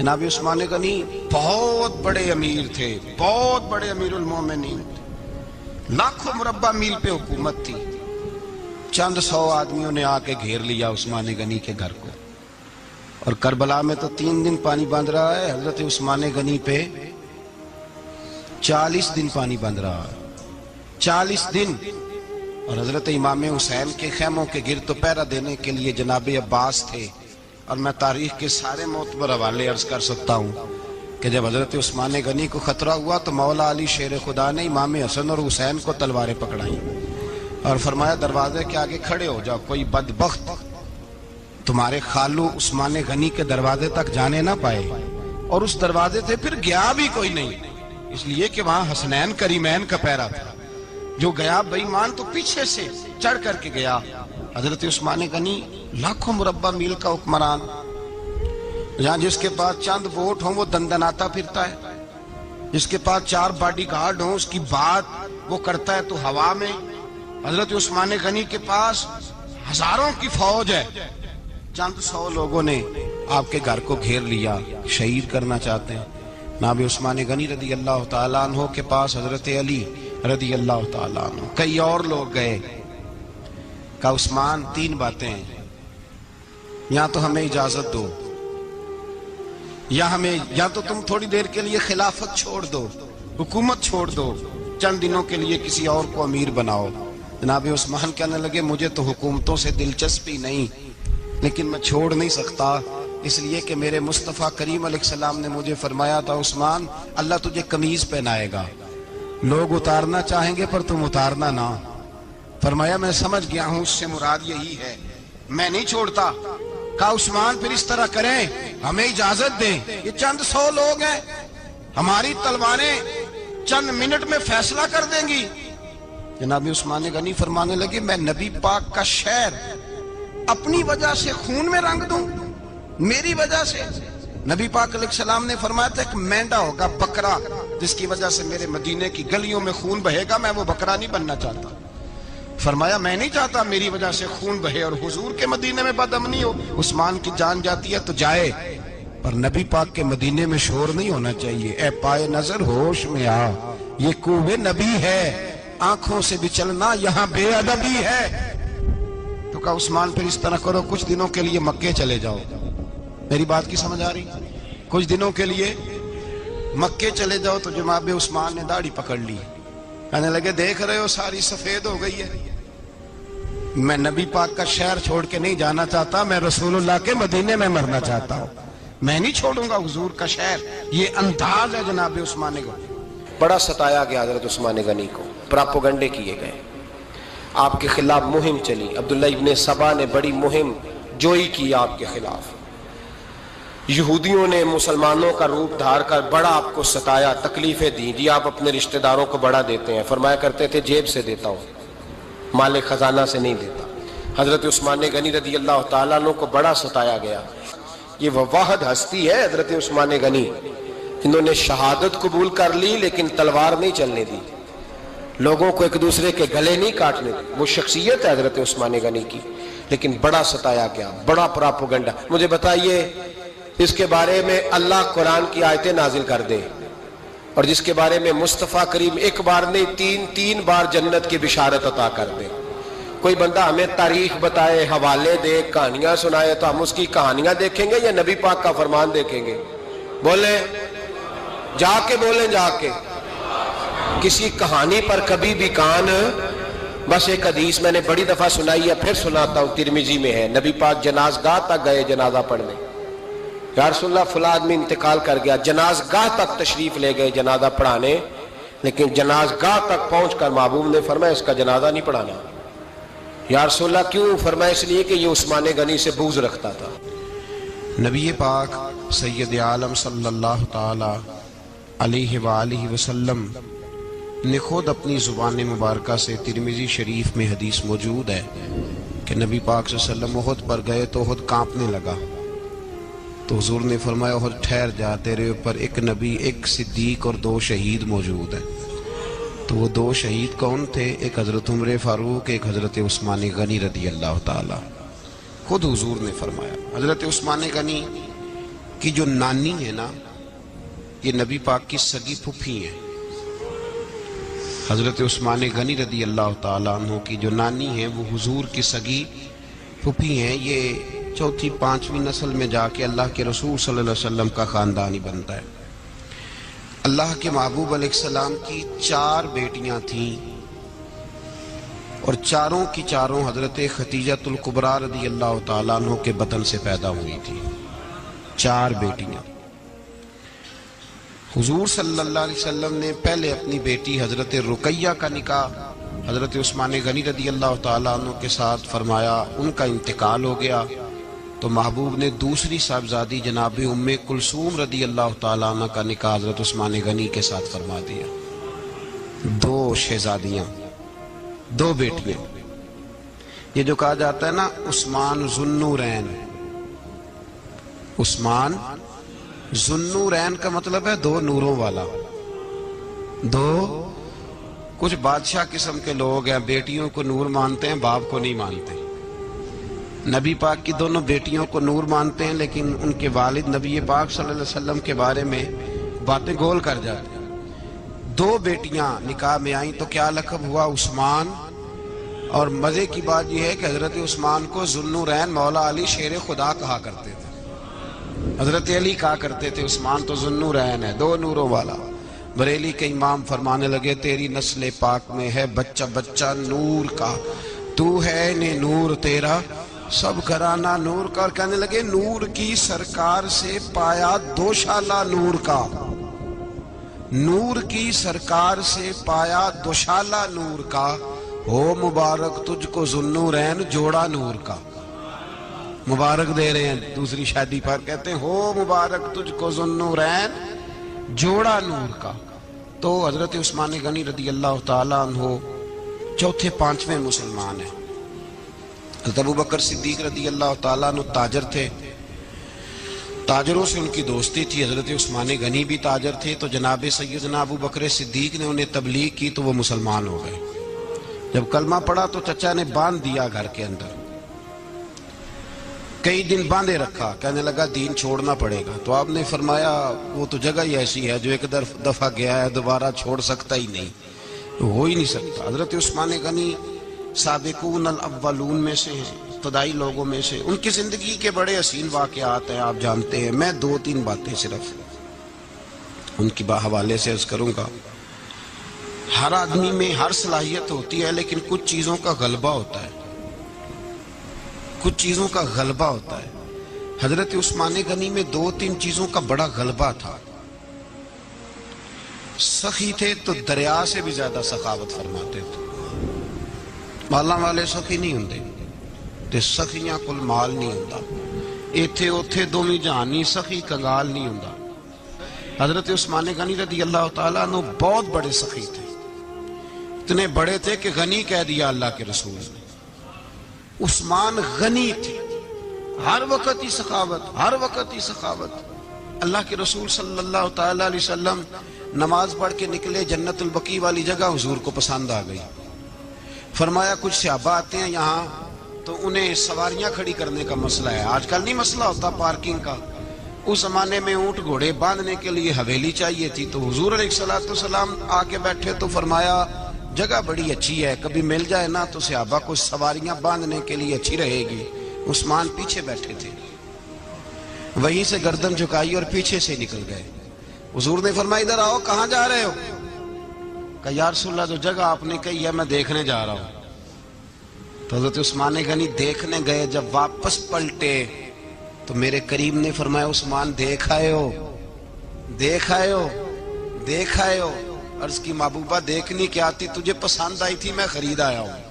جناب عثمان غنی بہت بڑے امیر تھے، بہت بڑے امیر المومنین تھے، لاکھوں مربع میل پہ حکومت تھی۔ چند سو آدمیوں نے آ کے گھیر لیا عثمان غنی کے گھر کو، اور کربلا میں تو 3 دن پانی بند رہا ہے، حضرت عثمان غنی پہ 40 دن پانی بند رہا ہے، 40 دن۔ اور حضرت امام حسین کے خیموں کے گرد تو پہرا دینے کے لیے جناب عباس تھے۔ اور میں تاریخ کے سارے معتبر حوالے عرض کر سکتا ہوں کہ جب حضرت عثمان غنی کو خطرہ ہوا تو مولا علی شیر خدا نے امام حسن اور حسین کو تلواریں پکڑائیں اور فرمایا دروازے کے آگے کھڑے ہو جاؤ، کوئی بدبخت تمہارے خالو عثمان غنی کے دروازے تک جانے نہ پائے۔ اور اس دروازے سے پھر گیا بھی کوئی نہیں، اس لیے کہ وہاں حسنین کریمین کا پہرا تھا۔ جو گیا بے ایمان تو پیچھے سے چڑھ کر کے گیا۔ حضرت عثمان غنی لاکھوں مربع میل کا حکمران، جہاں جس کے پاس چند ووٹ ہوں وہ دندناتا پھرتا ہے، جس کے پاس 4 باڈی گارڈ ہوں اس کی بات وہ کرتا ہے تو ہوا میں۔ حضرت عثمان غنی کے پاس ہزاروں کی فوج ہے، چند سو لوگوں نے آپ کے گھر کو گھیر لیا، شہید کرنا چاہتے ہیں۔ جناب عثمان غنی رضی اللہ تعالیٰ عنہ کے پاس حضرت علی رضی اللہ تعالیٰ عنہ، کئی اور لوگ گئے۔ کہا عثمان 3 باتیں ہیں، یا تو ہمیں اجازت دو، یا تو تم تھوڑی دیر کے لیے خلافت چھوڑ دو، حکومت چھوڑ دو، چند دنوں کے لیے کسی اور کو امیر بناؤ۔ جناب عثمان کہنے لگے مجھے تو حکومتوں سے دلچسپی نہیں، لیکن میں چھوڑ نہیں سکتا، اس لیے کہ میرے مصطفیٰ کریم علیہ السلام نے مجھے فرمایا تھا عثمان اللہ تجھے قمیض پہنائے گا، لوگ اتارنا چاہیں گے پر تم اتارنا نہ۔ فرمایا میں سمجھ گیا ہوں، اس سے مراد یہی ہے، میں نہیں چھوڑتا۔ کہا عثمان پھر اس طرح کریں، ہمیں اجازت دیں، یہ چند سو لوگ ہیں، ہماری تلواریں چند منٹ میں فیصلہ کر دیں گی۔ جناب عثمان غنی فرمانے لگے میں نبی پاک کا شہر اپنی وجہ سے خون میں رنگ دوں، میری وجہ سے؟ نبی پاک علیہ السلام نے فرمایا تھا ایک مینڈا ہوگا، بکرا، جس کی وجہ سے میرے مدینے کی گلیوں میں خون بہے گا، میں وہ بکرا نہیں بننا چاہتا۔ فرمایا میں نہیں چاہتا میری وجہ سے خون بہے اور حضور کے مدینے میں بدامنی ہو۔ عثمان کی جان جاتی ہے تو جائے، پر نبی پاک کے مدینے میں شور نہیں ہونا چاہیے۔ اے پائے نظر ہوش میں آ، یہ کوہ نبی ہے، آنکھوں سے بھی چلنا یہاں بے ادبی ہے۔ تو کہا عثمان پھر اس طرح کرو، کچھ دنوں کے لیے مکے چلے جاؤ۔ میری بات کی سمجھ آ رہی؟ کچھ دنوں کے لیے مکے چلے جاؤ۔ تو جناب عثمان نے داڑھی پکڑ لی، کہنے لگے دیکھ رہے ہو ساری سفید ہو گئی ہے، میں نبی پاک کا شہر چھوڑ کے نہیں جانا چاہتا، میں رسول اللہ کے مدینے میں مرنا چاہتا ہوں، میں نہیں چھوڑوں گا حضور کا شہر۔ یہ انداز ہے جناب عثمان غنی۔ بڑا ستایا گیا حضرت عثمان غنی کو، پراپوگنڈے کیے گئے، آپ کے خلاف مہم چلی، عبداللہ ابن سبا نے بڑی مہم جوئی کی آپ کے خلاف، یہودیوں نے مسلمانوں کا روپ دھار کر بڑا آپ کو ستایا، تکلیفیں دی۔ جی آپ اپنے رشتہ داروں کو بڑا دیتے ہیں، فرمایا کرتے تھے جیب سے دیتا ہوں، مال خزانہ سے نہیں دیتا۔ حضرت عثمان غنی رضی اللہ تعالیٰ عنہ کو بڑا ستایا گیا۔ یہ وہ واحد ہستی ہے حضرت عثمان غنی، انہوں نے شہادت قبول کر لی لیکن تلوار نہیں چلنے دی، لوگوں کو ایک دوسرے کے گلے نہیں کاٹنے دی۔ وہ شخصیت ہے حضرت عثمان غنی کی، لیکن بڑا ستایا گیا، بڑا پراپوگنڈا۔ مجھے بتائیے اس کے بارے میں اللہ قرآن کی آیتیں نازل کر دے، اور جس کے بارے میں مصطفیٰ کریم ایک بار نہیں تین بار جنت کی بشارت عطا کر دے، کوئی بندہ ہمیں تاریخ بتائے، حوالے دے، کہانیاں سنائے، تو ہم اس کی کہانیاں دیکھیں گے یا نبی پاک کا فرمان دیکھیں گے؟ بولیں، جا کے بولیں، جا کے۔ کسی کہانی پر کبھی بھی کان، بس ایک حدیث میں نے بڑی دفعہ سنائی ہے، پھر سناتا ہوں، ترمذی میں ہے، نبی پاک جنازگاہ تک گئے جنازہ پڑھنے، یا رسول اللہ فلاں آدمی انتقال کر گیا، جنازگاہ تک تشریف لے گئے جنازہ پڑھانے، لیکن جنازگاہ تک پہنچ کر محبوب نے فرمایا اس کا جنازہ نہیں پڑھانا۔ یا رسول اللہ کیوں؟ فرمایا اس لیے کہ یہ عثمان غنی سے بغض رکھتا تھا۔ نبی پاک سید عالم صلی اللہ تعالی علیہ وآلہ وسلم نے خود اپنی زبان مبارکہ سے، ترمذی شریف میں حدیث موجود ہے کہ نبی پاک صلی اللہ علیہ وسلم احد پر گئے تو احد کانپنے لگا، تو حضور نے فرمایا احد ٹھہر جا، تیرے اوپر ایک نبی، ایک صدیق اور 2 شہید موجود ہیں۔ تو وہ 2 شہید کون تھے؟ ایک حضرت عمر فاروق، ایک حضرت عثمان غنی رضی اللہ تعالی۔ خود حضور نے فرمایا۔ حضرت عثمان غنی کی جو نانی ہے نا، یہ نبی پاک کی سگی پھوپھی ہیں۔ حضرت عثمان غنی رضی اللہ تعالیٰ عنہ کی جو نانی ہیں وہ حضور کی سگی پھوپھی ہیں۔ یہ چوتھی پانچویں نسل میں جا کے اللہ کے رسول صلی اللہ علیہ وسلم کا خاندان ہی بنتا ہے۔ اللہ کے محبوب علیہ السلام کی 4 بیٹیاں تھیں، اور چاروں کی چاروں حضرت خدیجۃ الکبریٰ رضی اللہ تعالیٰ عنہ کے بطن سے پیدا ہوئی تھی۔ 4 بیٹیاں۔ حضور صلی اللہ علیہ وسلم نے پہلے اپنی بیٹی حضرت رقیہ کا نکاح حضرت عثمان غنی رضی اللہ تعالیٰ عنہ کے ساتھ فرمایا، ان کا انتقال ہو گیا تو محبوب نے دوسری صاحبزادی جناب ام کلثوم رضی اللہ تعالیٰ عنہ کا نکاح حضرت عثمان غنی کے ساتھ فرما دیا۔ 2 شہزادیاں، 2 بیٹیاں۔ یہ جو کہا جاتا ہے نا عثمان ذو النورین، عثمان ذو النورین کا مطلب ہے 2 نوروں والا۔ 2 کچھ بادشاہ قسم کے لوگ ہیں، بیٹیوں کو نور مانتے ہیں، باپ کو نہیں مانتے۔ نبی پاک کی دونوں بیٹیوں کو نور مانتے ہیں، لیکن ان کے والد نبی پاک صلی اللہ علیہ وسلم کے بارے میں باتیں گول کر جاتے ہیں۔ 2 بیٹیاں نکاح میں آئیں تو کیا لقب ہوا؟ عثمان۔ اور مزے کی بات یہ ہے کہ حضرت عثمان کو ذو النورین مولا علی شیر خدا کہا کرتے تھے، حضرت علی کہا کرتے تھے عثمان تو ذو النورین ہے، 2 نوروں والا۔ بریلی کے امام فرمانے لگے تیری نسل پاک میں ہے بچہ بچہ نور کا، تو ہے نے نور تیرا سب گھرانہ نور کا۔ اور کہنے لگے نور کی سرکار سے پایا 2 شالہ نور کا، نور کی سرکار سے پایا 2 شالہ نور کا، ہو مبارک تجھ کو ذو النورین جوڑا نور کا۔ مبارک دے رہے ہیں دوسری شادی پر، کہتے ہیں ہو مبارک تجھ کو ذو النورین جوڑا نور کا۔ تو حضرت عثمان غنی رضی اللہ تعالیٰ عنہ 4 5ویں مسلمان ہیں۔ حضرت ابو بکر صدیق رضی اللہ تعالیٰ عنہ تاجر تھے، تاجروں سے ان کی دوستی تھی۔ حضرت عثمان غنی بھی تاجر تھے، تو جناب سیدنا ابو بکر صدیق نے انہیں تبلیغ کی تو وہ مسلمان ہو گئے۔ جب کلمہ پڑھا تو چچا نے باندھ دیا گھر کے اندر، کئی دن باندھے رکھا، کہنے لگا دین چھوڑنا پڑے گا۔ تو آپ نے فرمایا وہ تو جگہ ہی ایسی ہے جو ایک دفعہ گیا ہے دوبارہ چھوڑ سکتا ہی نہیں، ہو ہی نہیں سکتا۔ حضرت عثمان غنی سابقون الاولون میں سے ہیں، ابتدائی لوگوں میں سے۔ ان کی زندگی کے بڑے حسین واقعات ہیں، آپ جانتے ہیں۔ میں 2-3 باتیں صرف ان کی حوالے سے عرض کروں گا۔ ہر آدمی میں ہر صلاحیت ہوتی ہے، لیکن کچھ چیزوں کا غلبہ ہوتا ہے، کچھ چیزوں کا غلبہ ہوتا ہے۔ حضرت عثمان غنی میں 2-3 چیزوں کا بڑا غلبہ تھا۔ سخی تھے تو دریا سے بھی زیادہ سخاوت فرماتے تھے۔ مالاں والے سخی نہیں ہوندے تے سخیاں کل مال نہیں ہوندا، ایتھے اوتھے دومی جہانی سخی کنگال نہیں ہوندا۔ حضرت عثمان غنی رضی اللہ تعالیٰ عنہ بہت بڑے سخی تھے، اتنے بڑے تھے کہ غنی کہہ دیا اللہ کے رسول نے۔ عثمان غنی تھے، ہر وقت ہی سخاوت، ہر وقت ہی سخاوت۔ اللہ کے رسول صلی اللہ تعالیٰ علیہ وسلم نماز پڑھ کے نکلے، جنت البقیع والی جگہ حضور کو پسند آ گئی۔ فرمایا کچھ صحابہ آتے ہیں یہاں تو انہیں سواریاں کھڑی کرنے کا مسئلہ ہے۔ آج کل نہیں مسئلہ ہوتا پارکنگ کا، اس زمانے میں اونٹ گھوڑے باندھنے کے لیے حویلی چاہیے تھی، تو حضور علیہ السلام آ کے بیٹھے تو فرمایا جگہ بڑی اچھی ہے، کبھی مل جائے نا تو صحابہ کو سواریاں باندھنے کے لیے اچھی رہے گی۔ عثمان پیچھے بیٹھے تھے، وہیں سے گردن جھکائی اور پیچھے سے نکل گئے۔ حضور نے فرمایا ادھر آؤ، کہاں جا رہے ہو؟ کہا یا رسول اللہ جو جگہ آپ نے کہی ہے میں دیکھنے جا رہا ہوں۔ تو حضرت عثمان غنی دیکھنے گئے، جب واپس پلٹے تو میرے کریم نے فرمایا عثمان دیکھ آئے ہو، دیکھ آئے ہو، دیکھ آئے ہو؟ عرض کی محبوبہ دیکھنی کیا تھی، تجھے پسند آئی تھی، میں خرید آیا ہوں،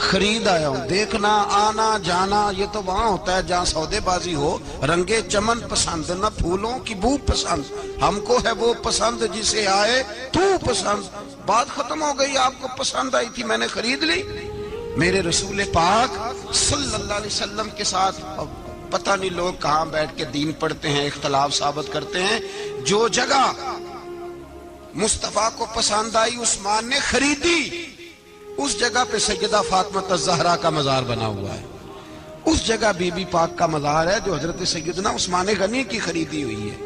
خرید آیا ہوں۔ دیکھنا آنا جانا یہ تو وہاں ہوتا ہے جہاں سودے بازی ہو، رنگے چمن پسند نہ پھولوں کی بو پسند، ہم کو ہے وہ پسند جسے آئے تو پسند۔ بات ختم ہو گئی، آپ کو پسند آئی تھی میں نے خرید لی۔ میرے رسول پاک صلی اللہ علیہ وسلم کے ساتھ پتہ نہیں لوگ کہاں بیٹھ کے دین پڑھتے ہیں، اختلاف ثابت کرتے ہیں، جو جگہ مصطفیٰ کو پسند آئی عثمان نے خریدی، اس جگہ پہ سیدہ فاطمہ الزہرا کا مزار بنا ہوا ہے۔ اس جگہ بی بی پاک کا مزار ہے جو حضرت سیدنا عثمان غنی کی خریدی ہوئی ہے۔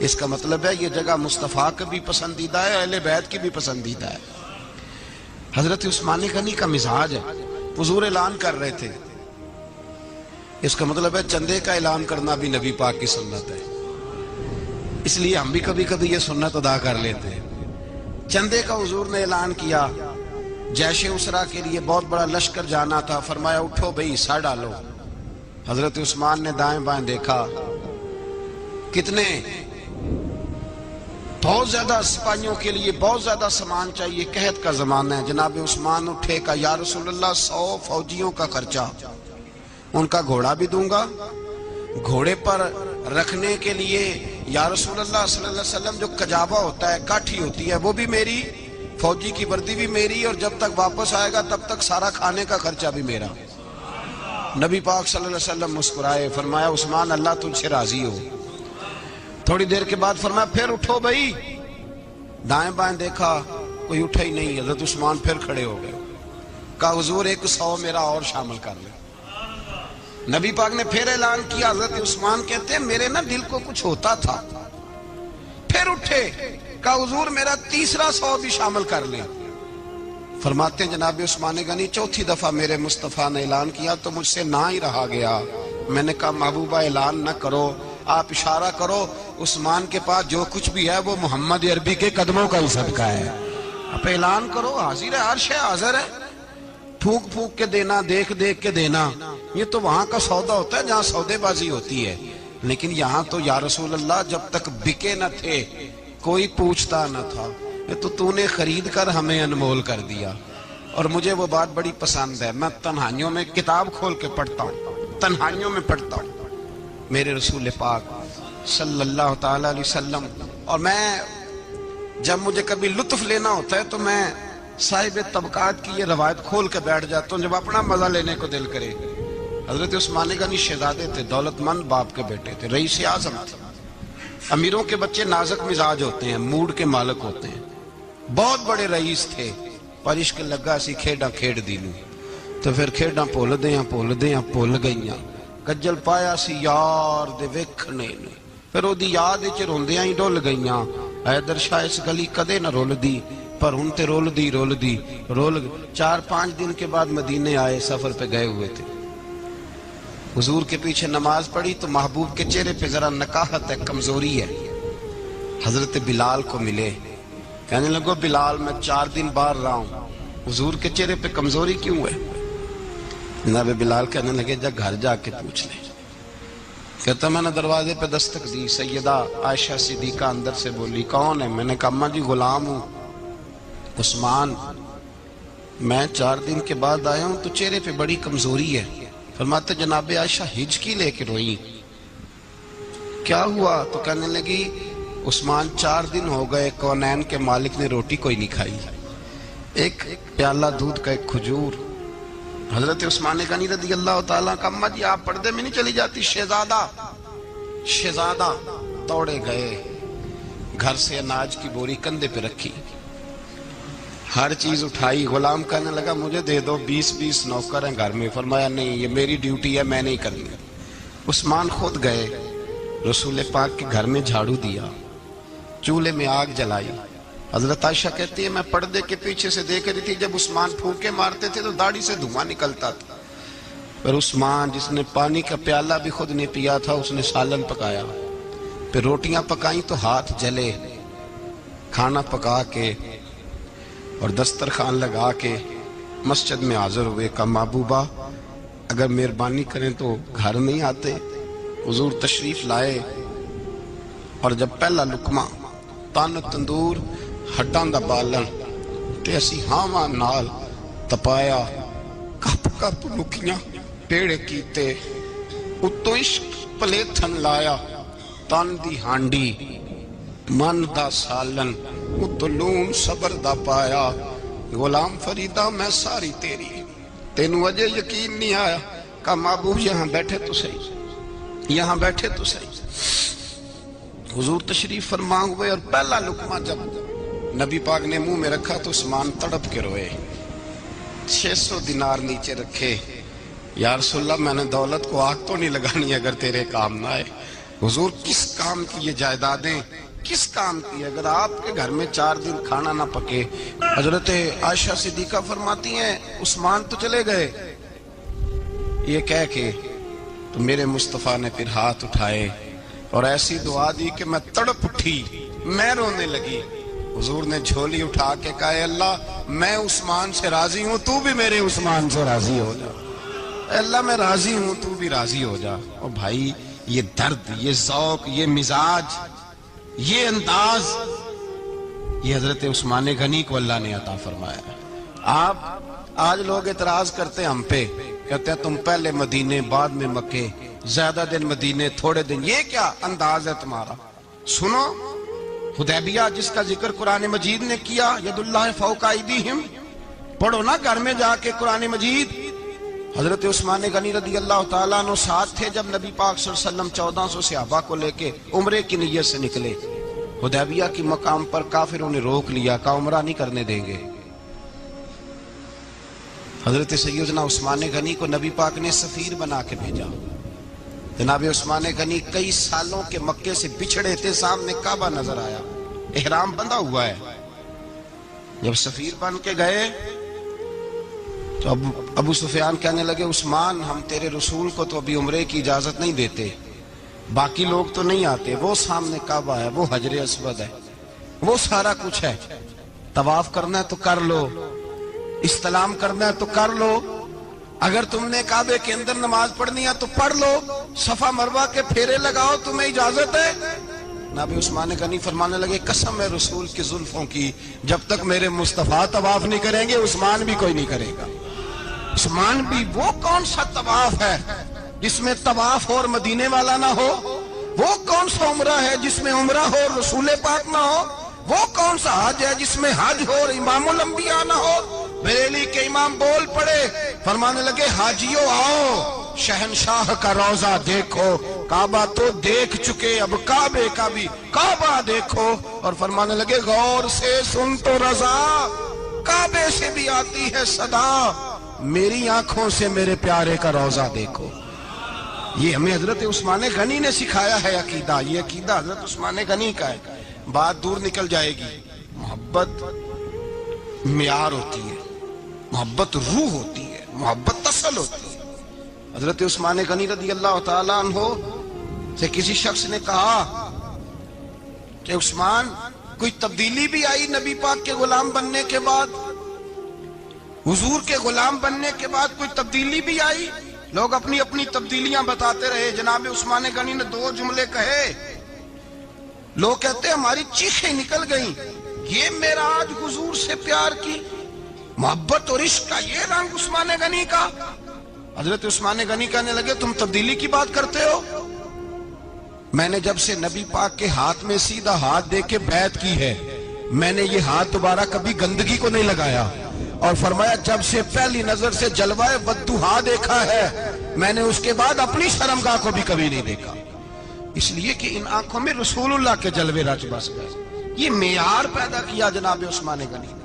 اس کا مطلب ہے یہ جگہ مصطفیٰ کا بھی پسندیدہ ہے، اہل بیت کی بھی پسندیدہ ہے۔ حضرت عثمان غنی کا مزاج ہے، حضور اعلان کر رہے تھے، اس کا مطلب ہے چندے کا اعلان کرنا بھی نبی پاک کی سنت ہے، اس لیے ہم بھی کبھی کبھی یہ سنت ادا کر لیتے ہیں۔ چندے کا حضور نے اعلان کیا، جیش اسرا کے لیے بہت بڑا لشکر جانا تھا، فرمایا اٹھو بھئی حصہ ڈالو۔ حضرت عثمان نے دائیں بائیں دیکھا، کتنے بہت زیادہ سپاہیوں کے لیے بہت زیادہ سامان چاہیے، قحط کا زمانہ ہے۔ جناب عثمان اٹھے کہا یا رسول اللہ 100 فوجیوں کا خرچہ، ان کا گھوڑا بھی دوں گا، گھوڑے پر رکھنے کے لیے یا رسول اللہ صلی اللہ علیہ وسلم جو کجابہ ہوتا ہے، کاٹھی ہوتی ہے، وہ بھی میری، فوجی کی وردی بھی میری، اور جب تک واپس آئے گا تب تک سارا کھانے کا خرچہ بھی میرا۔ نبی پاک صلی اللہ علیہ وسلم مسکرائے، فرمایا عثمان اللہ تجھ سے راضی ہو۔ تھوڑی دیر کے بعد فرمایا پھر اٹھو بھائی۔ دائیں بائیں دیکھا، کوئی اٹھا ہی نہیں۔ حضرت عثمان پھر کھڑے ہو گئے، کہا حضور 100 میرا اور شامل کر لیں۔ نبی پاک نے پھر اعلان کیا، حضرت عثمان کہتے ہیں میرے نا دل کو کچھ ہوتا تھا، پھر اٹھے، کہا حضور میرا تیسرا 100 بھی شامل کر لیں۔ فرماتے ہیں جناب عثمان غنی چوتھی دفعہ میرے مصطفیٰ نے اعلان کیا تو مجھ سے نہ ہی رہا گیا۔ میں نے کہا محبوبہ اعلان نہ کرو، آپ اشارہ کرو، عثمان کے پاس جو کچھ بھی ہے وہ محمد عربی کے قدموں کا ہی صدقہ ہے، آپ اعلان کرو، حاضر ہے، ہر شے حاضر ہے، پھونک پھونک کے دینا، دیکھ دیکھ کے دینا، یہ تو وہاں کا سودا ہوتا ہے جہاں سودے بازی ہوتی ہے، لیکن یہاں تو یا رسول اللہ جب تک بکے نہ تھے کوئی پوچھتا نہ تھا، یہ تو نے خرید کر ہمیں انمول کر دیا۔ اور مجھے وہ بات بڑی پسند ہے، میں تنہائیوں میں کتاب کھول کے پڑھتا ہوں، تنہائیوں میں پڑھتا ہوں میرے رسول پاک صلی اللہ تعالی علیہ وسلم، اور میں جب مجھے کبھی لطف لینا ہوتا ہے تو میں صاحب طبقات کی یہ روایت کھول کے بیٹھ جاتا ہوں جب اپنا مزہ لینے کو دل کرے۔ حضرت عثمان غنی شہزادے تھے، دولت مند باپ کے بیٹے تھے، رئیس اعظم تھے۔ امیروں کے بچے نازک مزاج ہوتے ہیں، موڈ کے مالک ہوتے ہیں، بہت بڑے رئیس تھے، پر عشق لگا سی کھیڈاں کھیڑ دی نوں، تو پھر کھیڈاں بھول گئیاں، کجل پایا سی یار دے ویکھنے نے، پھر او دی یاد وچ روندیاں ہی ڈول گئیاں، حیدر شاہ اس گلی کدے نہ رول دی، پر ہن تے رول دی 4-5 دن کے بعد مدینے آئے، سفر پہ گئے ہوئے تھے، حضور کے پیچھے نماز پڑھی تو محبوب کے چہرے پہ ذرا نکاہت ہے، کمزوری ہے۔ حضرت بلال کو ملے، کہنے لگو بلال میں 4 دن باہر رہا ہوں، حضور کے چہرے پہ کمزوری کیوں ہے؟ جناب بلال کہنے لگے جا گھر جا کے پوچھ لے۔ کہتا میں نے دروازے پہ دستک دی، سیدہ عائشہ صدیقہ اندر سے بولی کون ہے؟ میں نے کہا اماں جی غلام ہوں عثمان، میں 4 دن کے بعد آیا ہوں تو چہرے پہ بڑی کمزوری ہے۔ فرماتے جناب عائشہ ہجکی لے کے روئی، کیا ہوا؟ تو کہنے لگی عثمان 4 دن ہو گئے کونین کے مالک نے روٹی کوئی نہیں کھائی، ایک پیالہ دودھ کا ایک کھجور۔ حضرت عثمان غنی رضی اللہ تعالیٰ کا اماں جی آپ پردے میں نہیں چلی جاتی؟ شہزادہ توڑے گئے، گھر سے اناج کی بوری کندھے پہ رکھی، ہر چیز اٹھائی، غلام کہنے لگا مجھے دے دو، 20 نوکر ہیں گھر میں۔ فرمایا نہیں یہ میری ڈیوٹی ہے، میں نہیں کرنی۔ عثمان خود گئے، رسول پاک کے گھر میں جھاڑو دیا، چولہے میں آگ جلائی۔ حضرت عائشہ کہتی ہے میں پردے کے پیچھے سے دیکھ رہی تھی، جب عثمان پھونکے مارتے تھے تو داڑھی سے دھواں نکلتا تھا، پھر عثمان جس نے پانی کا پیالہ بھی خود نہیں پیا تھا اس نے سالن پکایا، پھر روٹیاں پکائیں تو ہاتھ جلے، کھانا پکا کے اور دسترخوان لگا کے مسجد میں حاضر ہوئے، کہا محبوبہ اگر مہربانی کریں تو گھر نہیں آتے؟ حضور تشریف لائے، اور جب پہلا لقمہ تن تندور ہڈاں دا بالن تے اسی ہاواں نال تپایا، کپ کپ لکیاں پیڑے کیتے، اتوں عشق پلیتھن لایا، تن دی ہانڈی من دا سالن، اتوں لون صبر دا پایا، غلام فریدہ میں ساری تیری، تینوں اجے یقین نہیں آیا؟ کہا محبوب یہاں بیٹھے تو صحیح، یہاں بیٹھے تو صحیح۔ حضور تشریف فرما ہوئے، اور پہلا لقمہ جب نبی پاک نے منہ میں رکھا تو عثمان تڑپ کے روئے، 600 دینار نیچے رکھے، یا رسول اللہ میں نے دولت کو آگ تو نہیں لگانی اگر تیرے کام نہ آئے. حضور کس کام کی یہ جائیدادیں، کس کام کی؟ اگر آپ کے گھر میں 4 دن کھانا نہ پکے. حضرت عائشہ صدیقہ فرماتی ہیں عثمان تو چلے گئے، یہ کہہ کے تو میرے مصطفیٰ نے پھر ہاتھ اٹھائے اور ایسی دعا دی کہ میں تڑپ اٹھی، میں رونے لگی. حضور نے جھولی اٹھا کے کہا اے اللہ میں عثمان سے راضی ہوں، تو بھی میرے عثمان سے راضی ہو جا. اے اللہ میں راضی ہوں، تو بھی راضی ہو جا. اور بھائی یہ درد، یہ ذوق، یہ مزاج، یہ انداز، یہ حضرت عثمان غنی کو اللہ نے عطا فرمایا. آپ آج لوگ اعتراض کرتے ہیں ہم پہ، کہتے ہیں تم پہلے مدینے بعد میں مکے، زیادہ دن مدینے تھوڑے دن. یہ کیا انداز ہے تمہارا؟ سنو حدیبیہ جس کا ذکر قرآن مجید نے کیا، ید اللہ فوق ایدیہم، پڑھو نا گھر میں جا کے قرآن مجید. حضرت عثمان غنی رضی اللہ تعالیٰ عنہ ساتھ تھے جب نبی پاک صلی اللہ علیہ وسلم 1400 صحابہ کو لے کے عمرے کی نیت سے نکلے. حدیبیہ کی مقام پر کافروں نے روک لیا، کہا عمرہ نہیں کرنے دیں گے. حضرت سیدنا عثمان غنی کو نبی پاک نے سفیر بنا کے بھیجا. جناب عثمان غنی کئی سالوں کے مکے سے بچھڑے تھے، سامنے کعبہ نظر آیا، احرام بندھا ہوا ہے. جب سفیر بن کے گئے تو ابو سفیان کہنے لگے عثمان ہم تیرے رسول کو تو ابھی عمرے کی اجازت نہیں دیتے، باقی لوگ تو نہیں آتے، وہ سامنے کعبہ ہے، وہ حجر اسود ہے، وہ سارا کچھ ہے، طواف کرنا ہے تو کر لو، استلام کرنا ہے تو کر لو، اگر تم نے کعبے کے اندر نماز پڑھنی ہے تو پڑھ لو، صفا مروہ کے پھیرے لگاؤ، تمہیں اجازت ہے. نبی عثمان غنی فرمانے لگے قسم ہے رسول کی زلفوں کی، جب تک میرے مصطفیٰ طواف نہیں کریں گے عثمان بھی کوئی نہیں کرے گا. عثمان بھی وہ کون سا طواف ہے جس میں طواف اور مدینے والا نہ ہو؟ وہ کون سا عمرہ ہے جس میں عمرہ ہو اور رسول پاک نہ ہو؟ وہ کون سا حج ہے جس میں حج ہو اور امام الانبیاء نہ ہو؟ بریلی کے امام بول پڑے، فرمانے لگے حاجیوں آؤ شہنشاہ کا روضہ دیکھو، کعبہ تو دیکھ چکے اب کعبے کا بھی کعبہ دیکھو. اور فرمانے لگے غور سے سن تو رضا، کعبے سے بھی آتی ہے صدا، میری آنکھوں سے میرے پیارے کا روضہ دیکھو. یہ ہمیں حضرت عثمان غنی نے سکھایا ہے عقیدہ، یہ عقیدہ حضرت عثمان غنی کا ہے. بات دور نکل جائے گی. محبت معیار ہوتی ہے، محبت روح ہوتی ہے، محبت اصل ہوتی ہے. حضرت عثمان غنی رضی اللہ تعالیٰ عنہ سے کسی شخص نے کہا کہ عثمان کوئی تبدیلی بھی آئی نبی پاک کے غلام بننے کے بعد؟ حضور کے غلام بننے کے بعد کوئی تبدیلی بھی آئی؟ لوگ اپنی اپنی تبدیلیاں بتاتے رہے. جناب عثمان غنی نے 2 جملے کہے، لوگ کہتے ہیں ہماری چیخیں نکل گئیں، یہ معراج حضور سے پیار کی محبت اور عشق کا یہ رنگ عثمان غنی کا. حضرت عثمان غنی کہنے لگے تم تبدیلی کی بات کرتے ہو؟ میں نے جب سے نبی پاک کے ہاتھ میں سیدھا ہاتھ دے کے بیعت کی ہے، میں نے یہ ہاتھ دوبارہ کبھی گندگی کو نہیں لگایا. اور فرمایا جب سے پہلی نظر سے جلوہ والدحا دیکھا ہے، میں نے اس کے بعد اپنی شرمگاہ کو بھی کبھی نہیں دیکھا. اس لیے کہ ان آنکھوں میں رسول اللہ کے جلوے رچ بس گئے. یہ معیار پیدا کیا جناب عثمان غنی نے.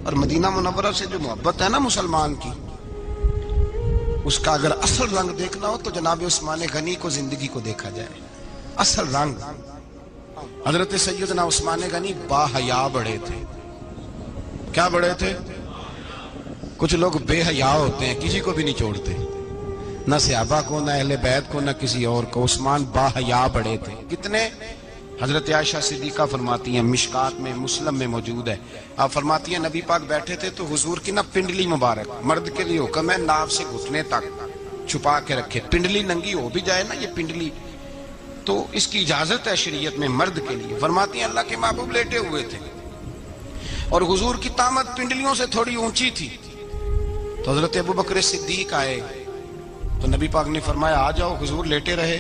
اور مدینہ منورہ سے جو محبت ہے نا مسلمان کی، اس کا اگر اصل رنگ دیکھنا ہو تو جناب عثمان غنی کو زندگی کو دیکھا جائے. اصل رنگ. حضرت سیدنا عثمان غنی با حیا بڑے تھے. کیا بڑے تھے؟ کچھ لوگ بے حیا ہوتے ہیں، کسی کو بھی نہیں چھوڑتے، نہ صحابہ کو، نہ اہل بیت کو، نہ کسی اور کو. عثمان با حیا بڑے تھے. کتنے؟ حضرت عائشہ صدیقہ فرماتی ہیں، مشکات میں مسلم میں موجود ہے، آپ فرماتی ہیں نبی پاک بیٹھے تھے تو حضور کی نا پنڈلی مبارک، مرد کے لیے حکم ہے ناف سے گھٹنے تک چھپا کے رکھے. پنڈلی ننگی ہو بھی جائے نا یہ پنڈلی تو اس کی اجازت ہے شریعت میں مرد کے لیے. فرماتی ہیں اللہ کے محبوب لیٹے ہوئے تھے اور حضور کی طامت پنڈلیوں سے تھوڑی اونچی تھی. تو حضرت ابو بکر صدیق آئے تو نبی پاک نے فرمایا آ جاؤ. حضور لیٹے رہے.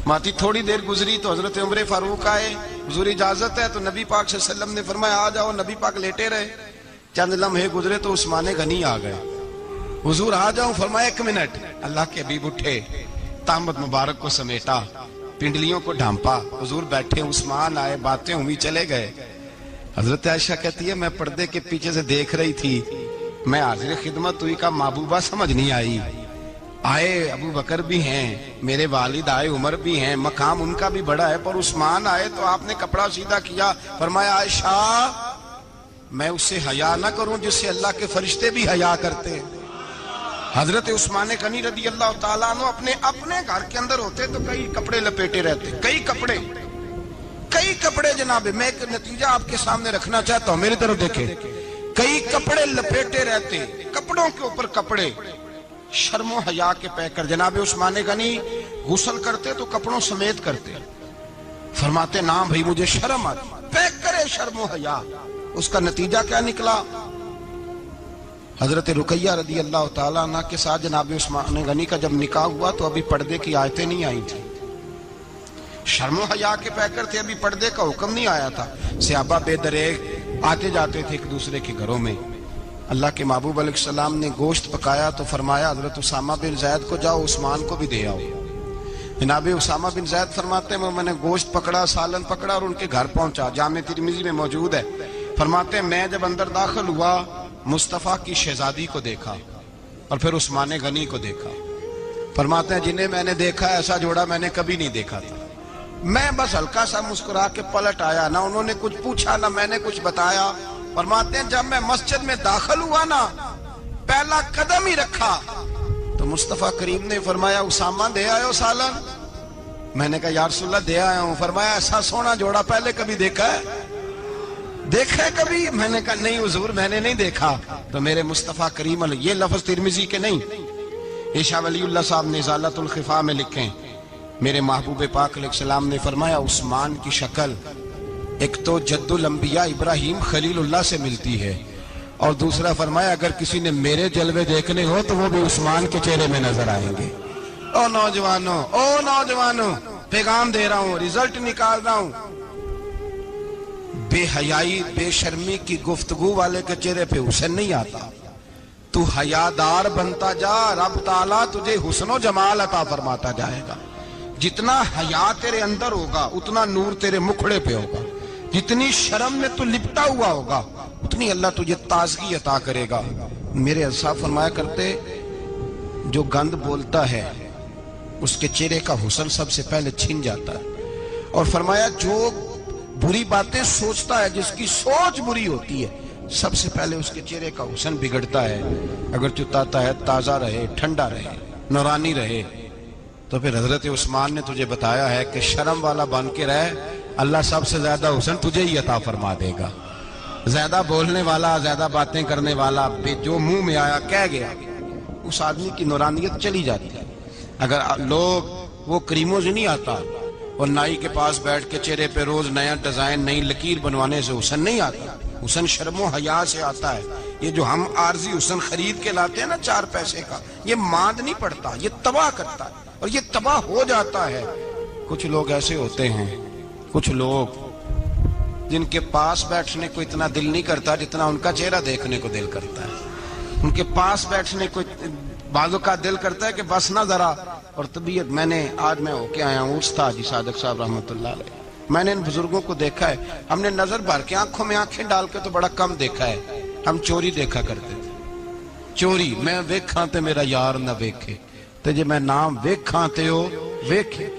ماتی تھوڑی دیر گزری تو حضرت عمر فاروق آئے، حضور اجازت ہے؟ تو نبی پاک صلی اللہ علیہ وسلم نے فرمایا آ جاؤ. نبی پاک لیٹے رہے. چند لمحے گزرے تو عثمان غنی آ گئے. حضور آ جاؤ. فرمایا 1 منٹ. اللہ کے حبیب اٹھے، طامت مبارک کو سمیٹا، پنڈلیوں کو ڈھانپا. حضور بیٹھے، عثمان آئے، باتیں ہوئی، چلے گئے. حضرت عائشہ کہتی ہے میں پردے کے پیچھے سے دیکھ رہی تھی میں حاضر خدمت ہوئی، کا محبوبہ سمجھ نہیں آئی، آئے ابو بکر بھی ہیں، میرے والد آئے، عمر بھی ہیں، مقام ان کا بھی بڑا ہے، پر عثمان آئے تو آپ نے کپڑا سیدھا کیا، فرمایا عائشہ میں اس سے حیا نہ کروں جس سے اللہ کے فرشتے بھی حیا کرتے ہیں۔ حضرت عثمان غنی رضی اللہ تعالیٰ عنہ اپنے گھر کے اندر ہوتے تو کئی کپڑے لپیٹے رہتے، کئی کپڑے جناب، میں ایک نتیجہ آپ کے سامنے رکھنا چاہتا ہوں، میری طرف دیکھیں، کئی کپڑے لپیٹے رہتے، کپڑوں کے اوپر کپڑے، شرم و حیا کے پیکر۔ جناب عثمان غنی غسل کرتے تو کپڑوں سمیت کرتے، فرماتے نام بھائی مجھے شرم آتی، پیکر شرم و حیا۔ اس کا نتیجہ کیا نکلا؟ حضرت رقیہ رضی اللہ تعالیٰ عنہ کے ساتھ جناب عثمان غنی کا جب نکاح ہوا تو ابھی پردے کی آیتیں نہیں آئی تھی، شرم و حیا کے پیکر تھے، ابھی پردے کا حکم نہیں آیا تھا، صحابہ بے دریغ آتے جاتے تھے ایک دوسرے کے گھروں میں۔ اللہ کے محبوب علیہ السلام نے گوشت پکایا تو فرمایا حضرت اسامہ بن زید کو جاؤ عثمان کو بھی دے آؤ۔ جناب اسامہ بن زید فرماتے ہیں میں نے گوشت پکڑا، سالن پکڑا اور ان کے گھر پہنچا، جامع ترمذی میں موجود ہے، فرماتے ہیں میں جب اندر داخل ہوا مصطفیٰ کی شہزادی کو دیکھا اور پھر عثمان غنی کو دیکھا، فرماتے ہیں جنہیں میں نے دیکھا ایسا جوڑا میں نے کبھی نہیں دیکھا تھا، میں بس ہلکا سا مسکرا کے پلٹ آیا، نہ انہوں نے کچھ پوچھا نہ میں نے کچھ بتایا۔ فرماتے ہیں جب میں مسجد میں داخل ہوا نا، پہلا قدم ہی رکھا تو مصطفیٰ کریم نے فرمایا اسامہ دے آئے ہو سالن؟ میں نے کہا یا رسول اللہ دے آیا ہوں۔ فرمایا ایسا سونا جوڑا پہلے کبھی دیکھا ہے؟ دیکھا ہے کبھی؟ میں نے کہا نہیں حضور میں نے نہیں دیکھا۔ تو میرے مصطفیٰ کریم علیہ، یہ لفظ ترمذی کے نہیں، یہ شاہ ولی اللہ صاحب نے ازالۃ الخفا میں لکھیں، میرے محبوب پاک علیہ السلام نے فرمایا عثمان کی شکل ایک تو جد الانبیاء ابراہیم خلیل اللہ سے ملتی ہے، اور دوسرا فرمایا اگر کسی نے میرے جلوے دیکھنے ہو تو وہ بھی عثمان کے چہرے میں نظر آئیں گے۔ او نوجوانوں پیغام دے رہا ہوں، رزلٹ نکال رہا ہوں، بے حیائی بے شرمی کی گفتگو والے کے چہرے پہ حسن نہیں آتا، تو حیادار بنتا جا، رب تعالیٰ تجھے حسن و جمال عطا فرماتا جائے گا۔ جتنا حیا تیرے اندر ہوگا اتنا نور تیرے مکھڑے پہ ہوگا، جتنی شرم میں تو لپٹا ہوا ہوگا اتنی اللہ تجھے تازگی عطا کرے گا۔ میرے صاحب فرمایا کرتے جو گند بولتا ہے اس کے چہرے کا حسن سب سے پہلے چھن جاتا ہے، اور فرمایا جو بری باتیں سوچتا ہے جس کی سوچ بری ہوتی ہے سب سے پہلے اس کے چہرے کا حسن بگڑتا ہے۔ اگر چاہتا ہے تازہ رہے، ٹھنڈا رہے، نورانی رہے، تو پھر حضرت عثمان نے تجھے بتایا ہے کہ شرم والا بن کے رہ، اللہ سب سے زیادہ حسن تجھے ہی عطا فرما دے گا۔ زیادہ بولنے والا، زیادہ باتیں کرنے والا، جو منہ میں آیا کہہ گیا، اس آدمی کی نورانیت چلی جاتی ہے۔ اگر لوگ وہ کریموں سے نہیں آتا اور نائی کے پاس بیٹھ کے چہرے پہ روز نیا ڈیزائن نئی لکیر بنوانے سے حسن نہیں آتا، حسن شرم و حیا سے آتا ہے۔ یہ جو ہم عارضی حسن خرید کے لاتے ہیں نا 4 پیسے کا، یہ ماند نہیں پڑتا، یہ تباہ کرتا ہے اور یہ تباہ ہو جاتا ہے۔ کچھ لوگ ایسے ہوتے ہیں، کچھ لوگ جن کے پاس بیٹھنے کو اتنا دل نہیں کرتا جتنا ان کا چہرہ دیکھنے کو دل کرتا ہے، ان کے پاس بیٹھنے کو بعضوں کا دل کرتا ہے کہ بس نہ ذرا، اور طبیعت آج میں ہو کے آیا ہوں استاد جی صادق صاحب رحمۃ اللہ علیہ، میں نے ان بزرگوں کو دیکھا ہے، ہم نے نظر بھر کے آنکھوں میں آنکھیں ڈال کے تو بڑا کم دیکھا ہے، ہم چوری دیکھا کرتے تھے، چوری میں ویکھاں تے میرا یار نہ ویکھے، تے جے میں نام ویکھاں تے ہو ویکھے،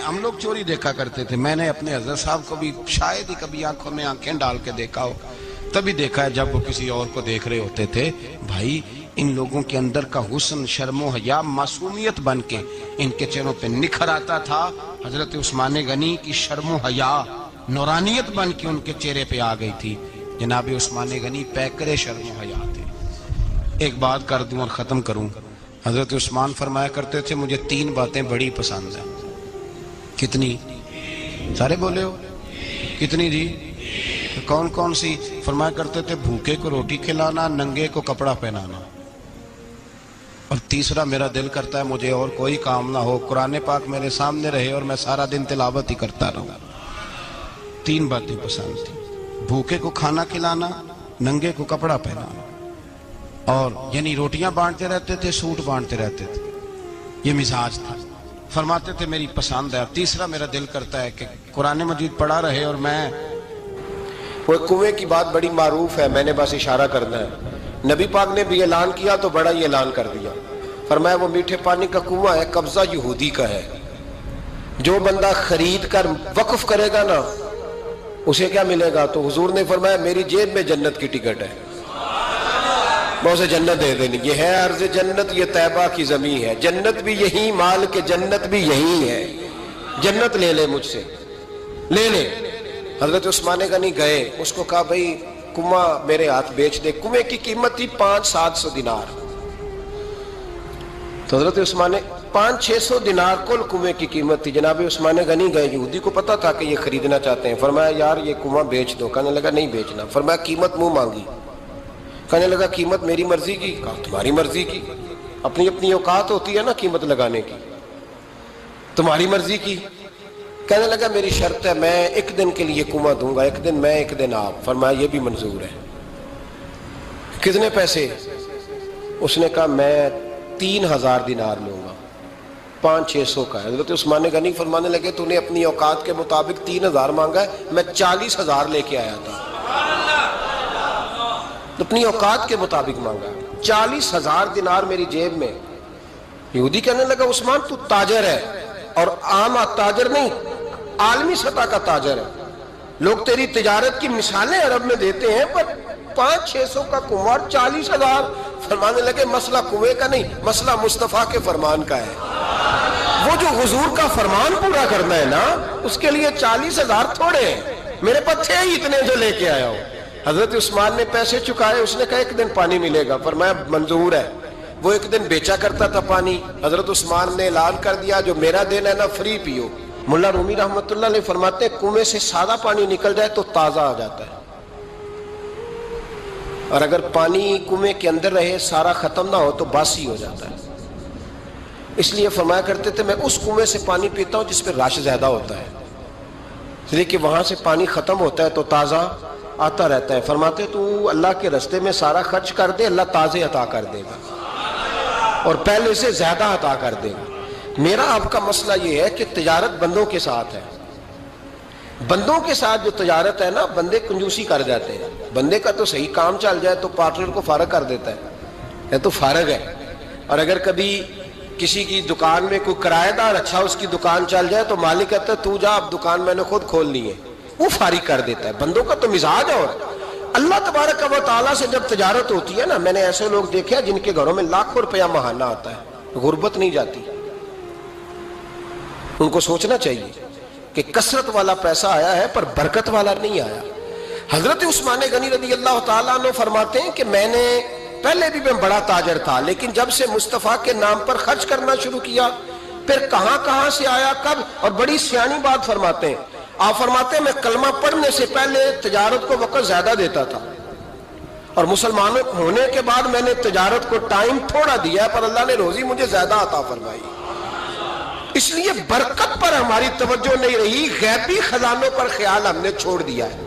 ہم لوگ چوری دیکھا کرتے تھے۔ میں نے اپنے حضرت صاحب کو بھی شاید ہی کبھی آنکھوں میں آنکھیں ڈال کے دیکھا ہو، تبھی دیکھا ہے جب وہ کسی اور کو دیکھ رہے ہوتے تھے۔ بھائی ان لوگوں کے اندر کا حسن، شرم و حیا، معصومیت بن کے ان کے چہروں پہ نکھر آتا تھا۔ حضرت عثمان غنی کی شرم و حیا نورانیت بن کے ان کے چہرے پہ آ گئی تھی۔ جناب عثمان غنی پیکر شرم و حیا تھے۔ ایک بات کر دوں اور ختم کروں، حضرت عثمان فرمایا کرتے تھے مجھے 3 باتیں بڑی پسند ہیں۔ کتنی؟ سارے بولے ہو کتنی جی؟ کون کون سی؟ فرمایا کرتے تھے بھوکے کو روٹی کھلانا، ننگے کو کپڑا پہنانا، اور تیسرا میرا دل کرتا ہے مجھے اور کوئی کام نہ ہو، قرآن پاک میرے سامنے رہے اور میں سارا دن تلاوت ہی کرتا رہوں۔ 3 باتیں پسند تھی، بھوکے کو کھانا کھلانا، ننگے کو کپڑا پہنانا، اور یعنی روٹیاں بانٹتے رہتے تھے، سوٹ بانٹتے رہتے تھے، یہ مزاج تھا۔ فرماتے تھے میری پسند ہے، اور تیسرا میرا دل کرتا ہے کہ قرآن مجید پڑھا رہے اور میں وہ کنویں کی بات بڑی معروف ہے، میں نے بس اشارہ کرنا ہے۔ نبی پاک نے بھی اعلان کیا تو بڑا ہی اعلان کر دیا، فرمایا وہ میٹھے پانی کا کنواں ہے، قبضہ یہودی کا ہے، جو بندہ خرید کر وقف کرے گا نا اسے کیا ملے گا؟ تو حضور نے فرمایا میری جیب میں جنت کی ٹکٹ ہے، میں اسے جنت دے دینی، یہ ہے عرض جنت، یہ طیبہ کی زمین ہے، جنت بھی یہی، مال کے جنت بھی یہی ہے، جنت لے لے مجھ سے، لے لے۔ حضرت عثمان غنی گئے، اس کو کہا بھائی کنواں میرے ہاتھ بیچ دے۔ کنویں کی قیمت تھی 500-700 دینار، تو حضرت عثمان 500-600 دینار کل کنویں کی قیمت تھی۔ جناب عثمان غنی گئے، یہودی کو پتا تھا کہ یہ خریدنا چاہتے ہیں، فرمایا یار یہ کنواں بیچ دو، کہنے لگا نہیں بیچنا، فرمایا قیمت منہ مانگی، کہنے لگا قیمت میری مرضی کی، کہا تمہاری مرضی کی، اپنی اپنی اوقات ہوتی ہے نا قیمت لگانے کی، تمہاری مرضی کی۔ کہنے لگا میری شرط ہے میں ایک دن کے لیے کنواں دوں گا، ایک دن میں ایک دن آپ۔ فرمایا یہ بھی منظور ہے۔ کتنے پیسے؟ اس نے کہا میں 3000 دینار لوں گا، 500-600 کا ہے۔ حضرت عثمان غنی فرمانے لگے تو نے اپنی اوقات کے مطابق 3000 مانگا ہے، میں 40,000 لے کے آیا تھا، اپنی اوقات کے مطابق مانگا، 40,000 دینار میری جیب میں۔ یہودی کہنے لگا عثمان تو تاجر ہے، اور عام تاجر نہیں، عالمی سطح کا تاجر ہے، لوگ تیری تجارت کی مثالیں عرب میں دیتے ہیں، پر 500-600 کا کنواں 40,000۔ فرمانے لگے مسئلہ کنویں کا نہیں، مسئلہ مصطفیٰ کے فرمان کا ہے، وہ جو حضور کا فرمان پورا کرنا ہے نا اس کے لیے 40,000 تھوڑے ہیں، میرے پاس تھے ہی اتنے جو لے کے آیا ہوں۔ حضرت عثمان نے پیسے چکائے، اس نے کہا ایک دن پانی ملے گا، فرمایا منظور ہے۔ وہ ایک دن بیچا کرتا تھا پانی، حضرت عثمان نے اعلان کر دیا جو میرا دین ہے نا فری پیو۔ ملا رومی رحمۃ اللہ علیہ فرماتے ہیں کنویں سے سادہ پانی نکل جائے تو تازہ آ جاتا ہے، اور اگر پانی کنویں کے اندر رہے سارا ختم نہ ہو تو باسی ہو جاتا ہے۔ اس لیے فرمایا کرتے تھے میں اس کنویں سے پانی پیتا ہوں جس پہ رش زیادہ ہوتا ہے، اس لیے کہ وہاں سے پانی ختم ہوتا ہے تو تازہ آتا رہتا ہے۔ فرماتے تو اللہ کے رستے میں سارا خرچ کر دے، اللہ تازے عطا کر دے گا اور پہلے سے زیادہ عطا کر دے گا۔ میرا آپ کا مسئلہ یہ ہے کہ تجارت بندوں کے ساتھ ہے، بندوں کے ساتھ جو تجارت ہے نا بندے کنجوسی کر جاتے ہیں، بندے کا تو صحیح کام چل جائے تو پارٹنر کو فارغ کر دیتا ہے، یہ تو فارغ ہے، اور اگر کبھی کسی کی دکان میں کوئی کرایہ دار اچھا اس کی دکان چل جائے تو مالک کہتا ہے تو جا اب دکان میں نے خود کھول لی ہے، وہ فارغ کر دیتا ہے۔ بندوں کا تو مزاج ہے۔ اور اللہ تبارک و تعالیٰ سے جب تجارت ہوتی ہے نا، میں نے ایسے لوگ دیکھے ہیں جن کے گھروں میں لاکھوں روپیہ ماہانہ آتا ہے، غربت نہیں جاتی۔ ان کو سوچنا چاہیے کہ کثرت والا پیسہ آیا ہے پر برکت والا نہیں آیا۔ حضرت عثمان غنی رضی اللہ تعالیٰ عنہ فرماتے ہیں کہ میں نے پہلے بھی میں بڑا تاجر تھا، لیکن جب سے مصطفیٰ کے نام پر خرچ کرنا شروع کیا پھر کہاں کہاں سے آیا کب، اور بڑی سیانی بات فرماتے ہیں۔ آپ فرماتے ہیں میں کلمہ پڑھنے سے پہلے تجارت کو وقت زیادہ دیتا تھا، اور مسلمانوں ہونے کے بعد میں نے تجارت کو ٹائم تھوڑا دیا ہے، پر اللہ نے روزی مجھے زیادہ عطا فرمائی۔ اس لیے برکت پر ہماری توجہ نہیں رہی، غیبی خزانوں پر خیال ہم نے چھوڑ دیا ہے۔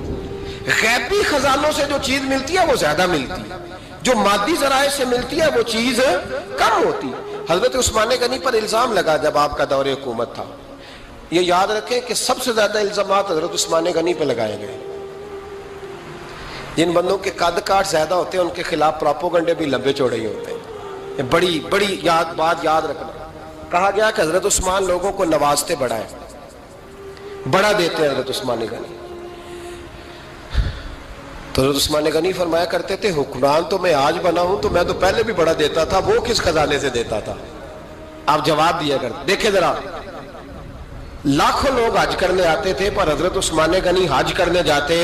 غیبی خزانوں سے جو چیز ملتی ہے وہ زیادہ ملتی ہے، جو مادی ذرائع سے ملتی ہے وہ چیز کم ہوتی ہے۔ حضرت عثمان غنی پر الزام لگا جب آپ کا دور حکومت تھا، یہ یاد رکھیں کہ سب سے زیادہ الزامات حضرت عثمان غنی پہ لگائے گئے۔ جن بندوں کے قد کاٹ زیادہ ہوتے ہیں ان کے خلاف پراپوگنڈے بھی لمبے چوڑے ہی ہوتے ہیں۔ یہ بڑی بڑی بات یاد رکھنا۔ کہا گیا کہ حضرت عثمان لوگوں کو نوازتے بڑا ہے، بڑا دیتے ہیں حضرت عثمان غنی۔ تو حضرت عثمان غنی فرمایا کرتے تھے حکمران تو میں آج بنا ہوں تو میں تو پہلے بھی بڑا دیتا تھا، وہ کس خزانے سے دیتا تھا؟ آپ جواب دیا کرتے۔ دیکھیں ذرا، لاکھوں لوگ حج کرنے آتے تھے، پر حضرت عثمان غنی حج کرنے جاتے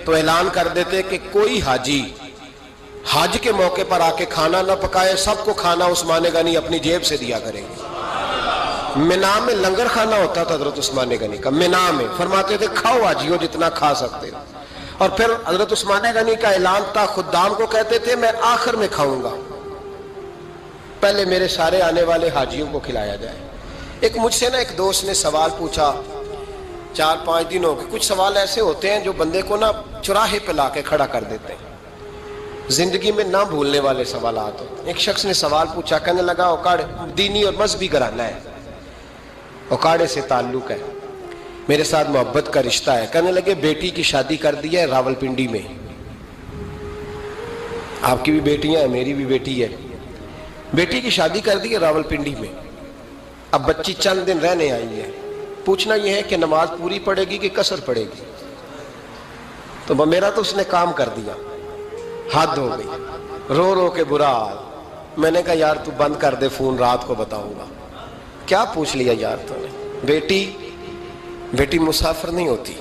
تو اعلان کر دیتے کہ کوئی حاجی حج کے موقع پر آ کے کھانا نہ پکائے، سب کو کھانا عثمان غنی اپنی جیب سے دیا کریں گے۔ مینا میں لنگر کھانا ہوتا تھا حضرت عثمان غنی کا، مینا میں، فرماتے تھے کھاؤ حاجیوں جتنا کھا سکتے ہو۔ اور پھر حضرت عثمان غنی کا اعلان تھا، خدام کو کہتے تھے میں آخر میں کھاؤں گا، پہلے میرے سارے آنے والے حاجیوں کو کھلایا جائے۔ ایک مجھ سے نا ایک دوست نے سوال پوچھا 4-5 دنوں کے، کچھ سوال ایسے ہوتے ہیں جو بندے کو نا چوراہے پہ لا کے کھڑا کر دیتے ہیں، زندگی میں نہ بھولنے والے سوالات ہوتے ہیں۔ ایک شخص نے سوال پوچھا، کہنے لگا اوکاڑے دینی اور مذہبی گھرانہ ہے، اوکاڑے سے تعلق ہے، میرے ساتھ محبت کا رشتہ ہے۔ کہنے لگے بیٹی کی شادی کر دی ہے راولپنڈی میں، آپ کی بھی بیٹیاں ہیں، میری بھی بیٹی ہے. بیٹی کی شادی کر دی ہے راولپنڈی میں. اب بچی چند دن رہنے آئی ہے. پوچھنا یہ ہے کہ نماز پوری پڑھے گی کہ قصر پڑھے گی؟ تو میرا تو اس نے کام کر دیا، حد ہو گئی، رو رو کے برا حال. میں نے کہا یار تو بند کر دے فون، رات کو بتاؤں گا. کیا پوچھ لیا یار تو نے؟ بیٹی مسافر نہیں ہوتی،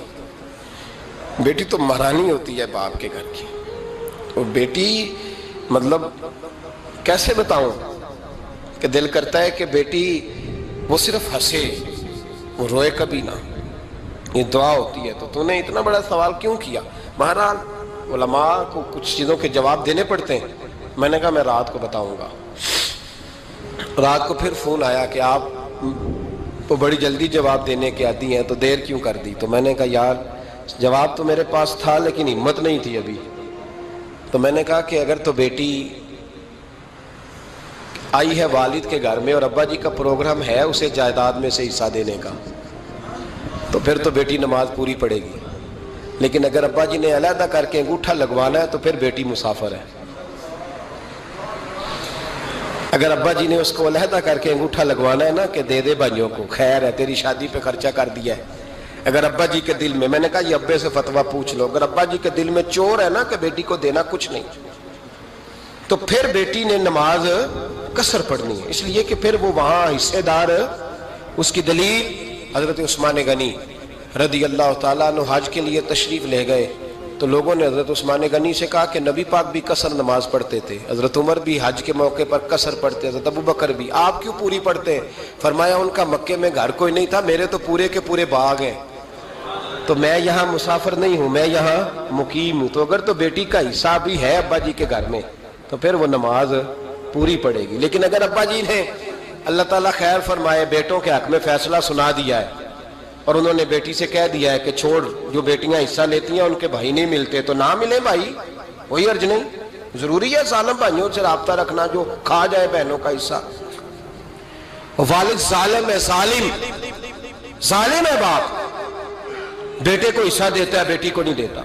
بیٹی تو مہرانی ہوتی ہے باپ کے گھر کی. اور بیٹی مطلب کیسے بتاؤں کہ دل کرتا ہے کہ بیٹی وہ صرف ہنسے، وہ روئے کبھی نہ. یہ دعا ہوتی ہے. تو نے اتنا بڑا سوال کیوں کیا؟ بہرحال علماء کو کچھ چیزوں کے جواب دینے پڑتے ہیں. میں نے کہا میں رات کو بتاؤں گا. رات کو پھر فون آیا کہ آپ وہ بڑی جلدی جواب دینے کے عادی ہیں تو دیر کیوں کر دی؟ تو میں نے کہا یار جواب تو میرے پاس تھا لیکن ہمت نہیں تھی ابھی. تو میں نے کہا کہ اگر تو بیٹی آئی ہے والد کے گھر میں اور ابا جی کا پروگرام ہے اسے جائیداد میں سے حصہ دینے کا، تو پھر تو بیٹی نماز پوری پڑے گی. لیکن اگر ابا جی نے علیحدہ کر کے انگوٹھا لگوانا ہے تو پھر بیٹی مسافر ہے. اگر ابا جی نے اس کو علیحدہ کر کے انگوٹھا لگوانا ہے نا کہ دے دے بھائیوں کو، خیر ہے تیری شادی پہ خرچہ کر دیا ہے. اگر ابا جی کے دل میں نے کہا یہ ابے سے فتویٰ پوچھ لو، اگر ابا جی کے دل میں چور ہے نا کہ بیٹی کو دینا کچھ نہیں، تو پھر بیٹی نے نماز قصر پڑھنی ہے. اس لیے کہ پھر وہ وہاں حصے دار. اس کی دلیل حضرت عثمان غنی رضی اللہ تعالیٰ عنہ حج کے لیے تشریف لے گئے تو لوگوں نے حضرت عثمان غنی سے کہا کہ نبی پاک بھی قصر نماز پڑھتے تھے، حضرت عمر بھی حج کے موقع پر قصر پڑھتے، حضرت ابو بکر بھی، آپ کیوں پوری پڑھتے ہیں؟ فرمایا ان کا مکے میں گھر کوئی نہیں تھا، میرے تو پورے کے پورے باغ ہیں، تو میں یہاں مسافر نہیں ہوں، میں یہاں مقیم ہوں. تو اگر تو بیٹی کا حصہ بھی ہے ابا جی کے گھر میں تو پھر وہ نماز پوری پڑے گی. لیکن اگر ابا جی نے اللہ تعالیٰ خیر فرمائے بیٹوں کے حق میں فیصلہ سنا دیا ہے اور انہوں نے بیٹی سے کہہ دیا ہے کہ چھوڑ، جو بیٹیاں حصہ لیتی ہیں ان کے بھائی نہیں ملتے تو نہ ملے بھائی، کوئی عرض نہیں. ضروری ہے ظالم بھائیوں سے رابطہ رکھنا جو کھا جائے بہنوں کا حصہ. والد ظالم ہے، ظالم ہے باپ، بیٹے کو حصہ دیتا ہے بیٹی کو نہیں دیتا.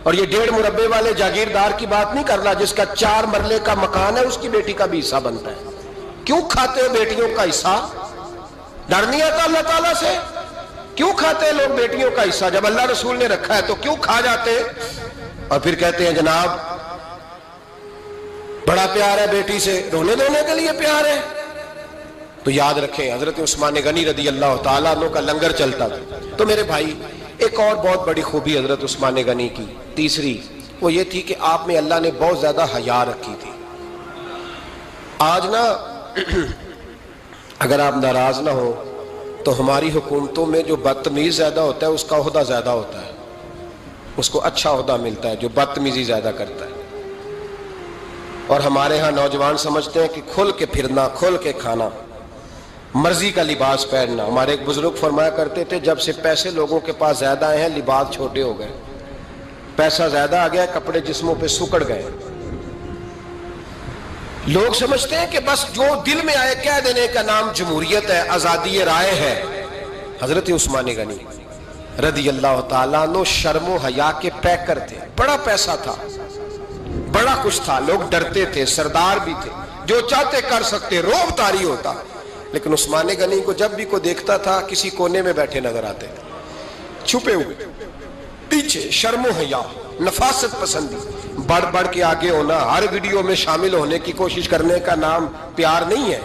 اور یہ 1.5 مربے والے جاگیردار کی بات نہیں کر رہا جس کا 4 مرلے کا مکان ہے، اس کی بیٹی کا بھی حصہ بنتا ہے. کیوں کھاتے ہو بیٹیوں کا حصہ؟ ڈر نہیں آتا اللہ تعالیٰ سے؟ کیوں کھاتے ہیں لوگ بیٹیوں کا حصہ؟ جب اللہ رسول نے رکھا ہے تو کیوں کھا جاتے ہیں؟ اور پھر کہتے ہیں جناب بڑا پیار ہے بیٹی سے، رونے دھونے کے لیے پیار ہے. تو یاد رکھیں حضرت عثمان غنی رضی اللہ تعالیٰ عنہ کا لنگر چلتا تھا. تو میرے بھائی ایک اور بہت بڑی خوبی حضرت عثمان غنی کی تیسری وہ یہ تھی کہ آپ میں اللہ نے بہت زیادہ حیا رکھی تھی. آج نا اگر آپ ناراض نہ ہو تو ہماری حکومتوں میں جو بدتمیز زیادہ ہوتا ہے اس کا عہدہ زیادہ ہوتا ہے، اس کو اچھا عہدہ ملتا ہے جو بدتمیزی زیادہ کرتا ہے. اور ہمارے ہاں نوجوان سمجھتے ہیں کہ کھل کے پھرنا، کھل کے کھانا، مرضی کا لباس پہننا. ہمارے ایک بزرگ فرمایا کرتے تھے جب سے پیسے لوگوں کے پاس زیادہ آئے ہیں لباس چھوٹے ہو گئے، پیسہ زیادہ آ گیا کپڑے جسموں پہ سکڑ گئے. لوگ سمجھتے ہیں کہ بس جو دل میں آئے کہہ دینے کا نام جمہوریت ہے، آزادی رائے ہے. حضرت عثمان غنی رضی اللہ تعالیٰ عنہ شرم و حیا کے پیکر تھے. بڑا پیسہ تھا، بڑا کچھ تھا، لوگ ڈرتے تھے، سردار بھی تھے، جو چاہتے کر سکتے، روب طاری ہوتا. لیکن عثمان غنی کو جب بھی کوئی دیکھتا تھا کسی کونے میں بیٹھے نظر آتے تھے، چھپے ہوئے، پیچھے، شرم و حیا، نفاست پسندی، بڑھ بڑھ کے آگے ہونا، ہر ویڈیو میں شامل ہونے کی کوشش کرنے کا نام پیار نہیں ہے.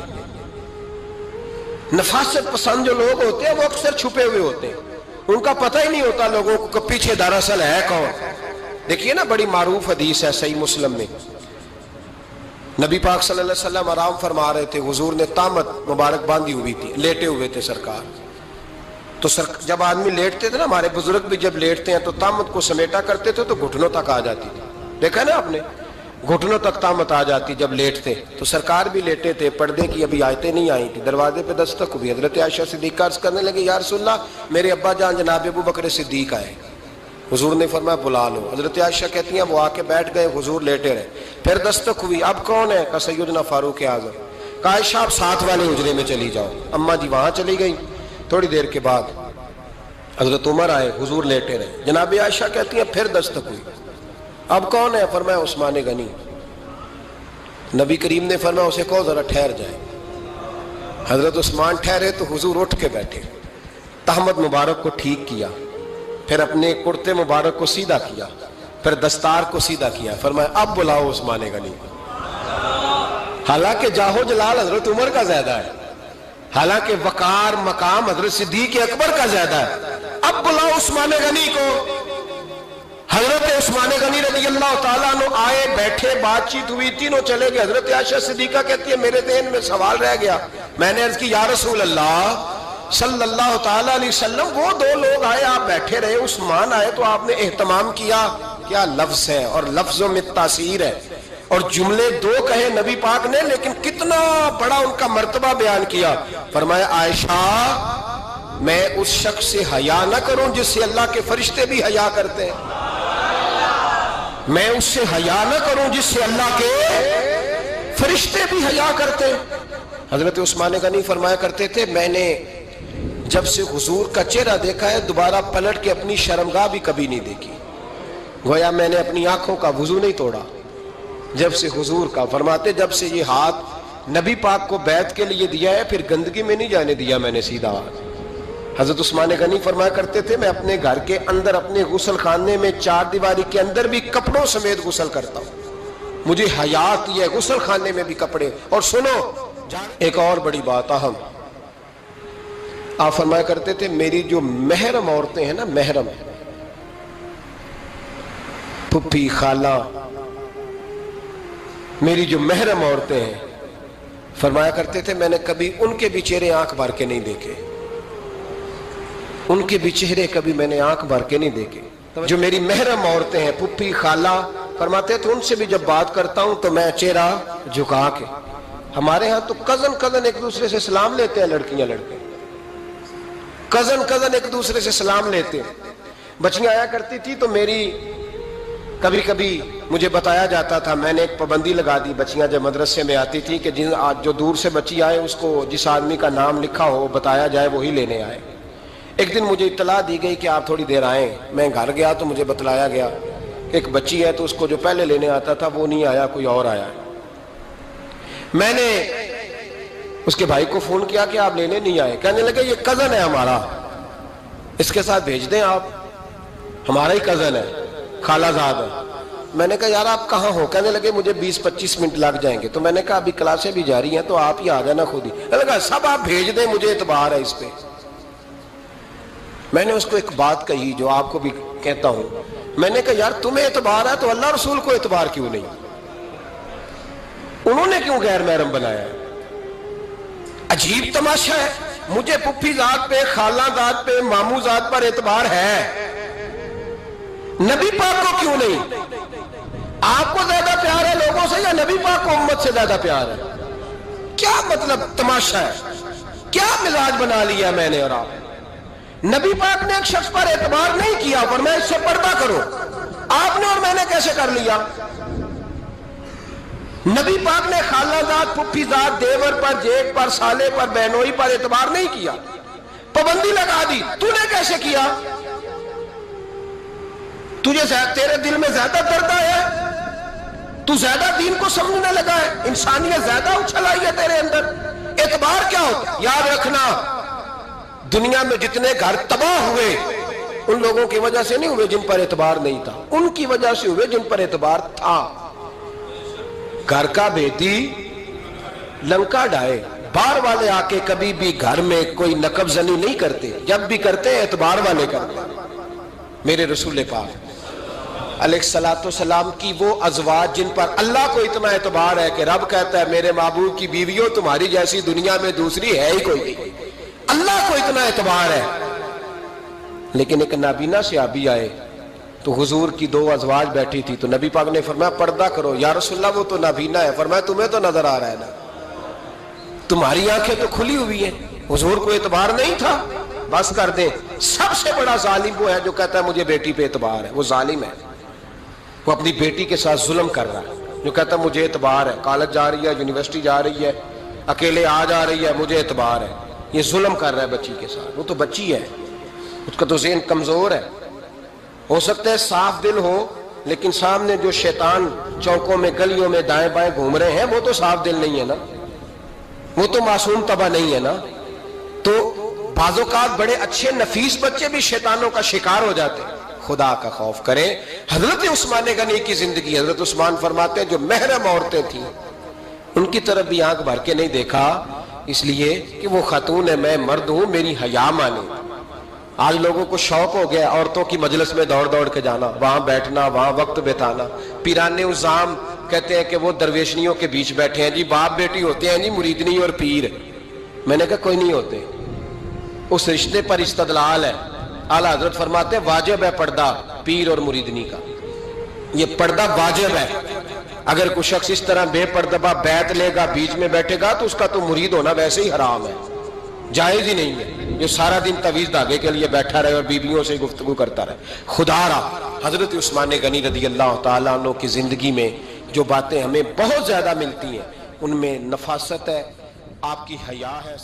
نفاست پسند جو لوگ ہوتے ہیں وہ اکثر چھپے ہوئے ہوتے ہیں، ان کا پتہ ہی نہیں ہوتا لوگوں کو کہ پیچھے دراصل ہے کون. دیکھیے نا بڑی معروف حدیث ہے صحیح مسلم میں، نبی پاک صلی اللہ علیہ وسلم آرام فرما رہے تھے، حضور نے تامت مبارک باندھی ہوئی تھی، لیٹے ہوئے تھے سرکار. تو جب آدمی لیٹتے تھے نا، ہمارے بزرگ بھی جب لیٹتے ہیں تو تامت کو سمیٹا کرتے تھے تو گھٹنوں تک آ جاتی تھی. دیکھا نا آپ نے، گھٹنوں تک تامت آ جاتی جب لیٹتے. تو سرکار بھی لیٹے تھے، پردے کی ابھی آیتیں نہیں آئی تھی، دروازے پہ دستک ہوئی. حضرت عائشہ صدیقہ عرض کرنے لگے یا رسول اللہ میرے ابا جان جناب ابو بکر صدیق آئے. حضور نے فرمایا بلا لو. حضرت عائشہ کہتی ہیں وہ آ کے بیٹھ گئے، حضور لیٹے رہے. پھر دستک ہوئی، اب کون ہے؟ کہا سیدنا فاروق اعظم. کہا عائشہ آپ ساتھ والے حجرے میں چلی جاؤ. اماں جی وہاں چلی گئی. تھوڑی دیر کے بعد حضرت عمر آئے، حضور لیٹے رہے. جناب عائشہ کہتی ہیں پھر دستک ہوئی، اب کون ہے؟ فرمایا عثمان غنی. نبی کریم نے فرمایا اسے کہو ذرا ٹھہر جائے. حضرت عثمان ٹھہرے تو حضور اٹھ کے بیٹھے, تہمد مبارک کو ٹھیک کیا, پھر اپنے کرتے مبارک کو سیدھا کیا, پھر دستار کو سیدھا کیا. فرمایا اب بلاؤ عثمان غنی. حالانکہ جاہو جلال حضرت عمر کا زیادہ ہے, حالانکہ وقار مقام حضرت صدیق اکبر کا زیادہ ہے. اب بلاؤ عثمان غنی کو. حضرت عثمان غنی رضی اللہ تعالیٰ عنہ آئے, بیٹھے, بات چیت ہوئی, تینوں چلے گئے. حضرت عائشہ صدیقہ کہتی ہے میرے ذہن میں سوال رہ گیا, میں نے عرض کی یا رسول اللہ صلی اللہ تعالیٰ علیہ وسلم, وہ دو لوگ آئے, آپ بیٹھے رہے, عثمان آئے تو آپ نے اہتمام کیا. کیا لفظ ہے, اور لفظوں میں تاثیر ہے, اور جملے دو کہے نبی پاک نے, لیکن کتنا بڑا ان کا مرتبہ بیان کیا. فرمایا عائشہ میں اس شخص سے حیا نہ کروں جس سے اللہ کے فرشتے بھی حیا کرتے ہیں, میں اس سے حیا نہ کروں جس سے اللہ کے فرشتے بھی حیا کرتے ہیں. حضرت عثمان غنی فرمایا کرتے تھے میں نے جب سے حضور کا چہرہ دیکھا ہے دوبارہ پلٹ کے اپنی شرمگاہ بھی کبھی نہیں دیکھی. گویا میں نے اپنی آنکھوں کا وضو نہیں توڑا جب سے حضور کا. فرماتے جب سے یہ ہاتھ نبی پاک کو بیعت کے لیے دیا ہے پھر گندگی میں نہیں جانے دیا میں نے سیدھا ہاتھ. حضرت عثمان غنی فرمایا کرتے تھے میں اپنے گھر کے اندر اپنے غسل خانے میں چار دیواری کے اندر بھی کپڑوں سمیت غسل کرتا ہوں, مجھے حیا آتی ہے غسل خانے میں بھی کپڑے. اور سنو ایک اور بڑی بات اہم, آپ فرمایا کرتے تھے میری جو محرم عورتیں ہیں نا, محرم پھپھی خالہ, میری جو محرم عورتیں ہیں, فرمایا کرتے تھے میں نے کبھی ان کے بھی چہرے آنکھ بھر کے نہیں دیکھے, ان کے بھی چہرے کبھی میں نے آنکھ بھر کے نہیں دیکھے. جو میری محرم عورتیں ہیں پھپھی خالہ, فرماتے تھے ان سے بھی جب بات کرتا ہوں تو میں چہرہ جھکا کے. ہمارے ہاں تو کزن ایک دوسرے سے سلام لیتے ہیں, لڑکیاں لڑکے کزن ایک دوسرے سے سلام لیتے ہیں. بچیاں آیا کرتی تھی تو میری کبھی کبھی مجھے بتایا جاتا تھا, میں نے ایک پابندی لگا دی, بچیاں جب مدرسے میں آتی تھی کہ جو دور سے بچی آئے اس کو جس آدمی کا نام لکھا ہو بتایا جائے وہی لینے آئے. ایک دن مجھے اطلاع دی گئی کہ آپ تھوڑی دیر آئیں. میں گھر گیا تو مجھے بتلایا گیا ایک بچی ہے تو اس کو جو پہلے لینے آتا تھا وہ نہیں آیا, کوئی اور آیا. میں نے اس کے بھائی کو فون کیا کہ آپ لینے نہیں آئے. کہنے لگے یہ کزن ہے ہمارا, اس کے ساتھ بھیج دیں, آپ ہمارا ہی کزن ہے, خالہ زاد ہے. میں نے کہا یار آپ کہاں ہو؟ کہنے لگے مجھے 20-25 منٹ لگ جائیں گے. تو میں نے کہا ابھی کلاسیں بھی جاری ہیں تو آپ ہی آ جانا خود ہی. کہنے لگا سب آپ بھیج دیں, مجھے اعتبار ہے اس پہ. میں نے اس کو ایک بات کہی جو آپ کو بھی کہتا ہوں, میں نے کہا یار تمہیں اعتبار ہے تو اللہ رسول کو اعتبار کیوں نہیں؟ انہوں نے کیوں غیر محرم بنایا؟ عجیب تماشا ہے. مجھے پھپھی ذات پہ, خالہ ذات پہ, ماموں ذات پر اعتبار ہے, نبی پاک کو کیوں نہیں؟ آپ کو زیادہ پیار ہے لوگوں سے یا نبی پاک کو امت سے زیادہ پیار ہے؟ کیا مطلب تماشا ہے, کیا مزاج بنا لیا میں نے اور آپ؟ نبی پاک نے ایک شخص پر اعتبار نہیں کیا پر میں اس سے پردہ کرو, آپ نے اور میں نے کیسے کر لیا؟ نبی پاک نے خالہ ذات, پھپھی ذات, دیور پر, جیٹ پر, سالے پر, بہنوئی پر اعتبار نہیں کیا, پابندی لگا دی. تو نے کیسے کیا؟ تیرے دل میں زیادہ درد ہے, تو زیادہ دین کو سمجھنے لگا ہے, انسانیت زیادہ اچھل آئی ہے تیرے اندر. اعتبار کیا ہوتا؟ یاد رکھنا دنیا میں جتنے گھر تباہ ہوئے ان لوگوں کی وجہ سے نہیں ہوئے جن پر اعتبار نہیں تھا, ان کی وجہ سے ہوئے جن پر اعتبار تھا. گھر کا بیٹی لنکا ڈھائے, بار والے آ کے کبھی بھی گھر میں کوئی نقب زنی نہیں کرتے, جب بھی کرتے اعتبار والے کرتے. میرے رسول پاک علیہ الصلوۃ والسلام کی وہ ازواج جن پر اللہ کو اتنا اعتبار ہے کہ رب کہتا ہے میرے محبوب کی بیویوں تمہاری جیسی دنیا میں دوسری ہے ہی کوئی نہیں, اللہ کو اتنا اعتبار ہے. لیکن ایک نابینا صحابی آئے تو حضور کی 2 ازواج بیٹھی تھی تو نبی پاک نے فرمایا پردہ کرو. یا رسول اللہ وہ تو نابینا ہے. فرمایا تمہیں تو نظر آ رہا ہے نا, تمہاری آنکھیں تو کھلی ہوئی ہیں. حضور کو اعتبار نہیں تھا, بس کر دیں. سب سے بڑا ظالم وہ ہے جو کہتا ہے مجھے بیٹی پہ اعتبار ہے, وہ ظالم ہے. وہ اپنی بیٹی کے ساتھ ظلم کر رہا ہے, جو کہتا ہے مجھے اعتبار ہے, کالج جا رہی ہے, یونیورسٹی جا رہی ہے, اکیلے آ جا رہی ہے, مجھے اعتبار ہے. یہ ظلم کر رہا ہے بچی کے ساتھ. وہ تو بچی ہے, اس کا تو ذہن کمزور ہے. ہو سکتا ہے صاف دل ہو لیکن سامنے جو شیطان چوکوں میں گلیوں میں دائیں بائیں گھوم رہے ہیں وہ تو صاف دل نہیں ہے نا، وہ تو معصوم طبع نہیں ہے نا. تو بعض اوقات بڑے اچھے نفیس بچے بھی شیطانوں کا شکار ہو جاتے ہیں. خدا کا خوف کریں. حضرت عثمان غنی کی زندگی، حضرت عثمان فرماتے ہیں جو محرم عورتیں تھیں ان کی طرف بھی آنکھ بھر کے نہیں دیکھا، اس لیے کہ وہ خاتون ہے، میں مرد ہوں، میری حیا مانے. آج لوگوں کو شوق ہو گیا عورتوں کی مجلس میں دوڑ دوڑ کے جانا، وہاں بیٹھنا، وہاں وقت بتانا. پیرانے عظام کہتے ہیں کہ وہ درویشنیوں کے بیچ بیٹھے ہیں جی، باپ بیٹی ہوتے ہیں جی، مریدنی اور پیر. میں نے کہا کوئی نہیں ہوتے، اس رشتے پر استدلال ہے. اعلیٰ حضرت فرماتے ہیں واجب ہے پردہ پیر اور مریدنی کا، یہ پردہ واجب ہے. اگر کوئی شخص اس طرح بے پردہ بیعت لے گا، بیچ میں بیٹھے گا، تو اس کا تو مرید ہونا ویسے ہی حرام ہے، جائز ہی نہیں ہے. جو سارا دن تویز دھاگے کے لیے بیٹھا رہے اور بیویوں سے گفتگو کرتا رہے. خدا را حضرت عثمان غنی رضی اللہ تعالیٰ عنہ کی زندگی میں جو باتیں ہمیں بہت زیادہ ملتی ہیں ان میں نفاست ہے، آپ کی حیا ہے.